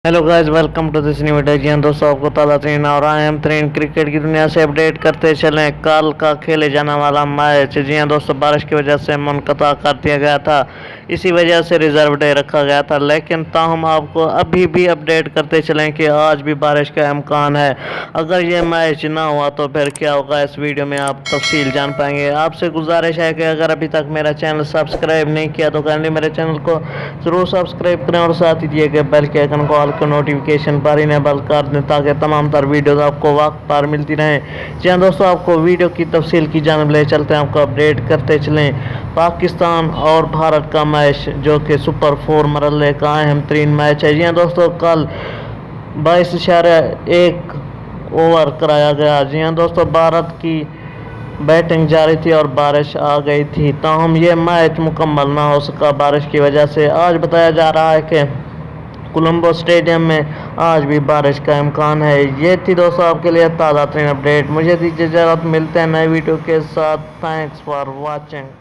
Hello guys, welcome to this new video. जी हाँ दोस्तों, आपको ताज़ा तरीन और अहम तरीन क्रिकेट की दुनिया से अपडेट करते चलें। कल का खेले जाने वाला मैच, जी हाँ दोस्तों, बारिश की वजह से मुनक़ता कर दिया गया था। इसी वजह से रिजर्व डे रखा गया था, लेकिन ताहम आपको अभी भी अपडेट करते चलें कि आज भी बारिश का इम्कान है। अगर ये मैच ना हुआ तो फिर क्या होगा, इस वीडियो में आप तफसील जान पाएंगे। आपसे गुजारिश है कि अगर अभी तक मेरा चैनल सब्सक्राइब नहीं किया तो काइंडली मेरे चैनल को ज़रूर सब्सक्राइब करें और साथ ही दिए गए बेल के आइकन को को नोटिफिकेशन पर इनेबल कर दें ताकि तमाम तर वीडियोस आपको वक्त पर मिलती रहें। जी हाँ दोस्तों, आपको वीडियो की तफसील की जानब ले चलते हैं, आपको अपडेट करते चलें। पाकिस्तान और भारत का मैच, जो कि सुपर 4 मरहले का अहम तरीन मैच है। जी हाँ दोस्तों, कल 22.1 ओवर कराया गया। जी हाँ दोस्तों, भारत की बैटिंग जारी थी और बारिश आ गई थी, ताहम ये मैच मुकम्मल ना हो सका बारिश की वजह से। आज बताया जा रहा है कि कोलंबो स्टेडियम में आज भी बारिश का इम्कान है। ये थी दोस्तों आपके लिए ताज़ा तरीन अपडेट। मुझे दीजिए इजाज़त, मिलते हैं नए वीडियो के साथ। Thanks for watching.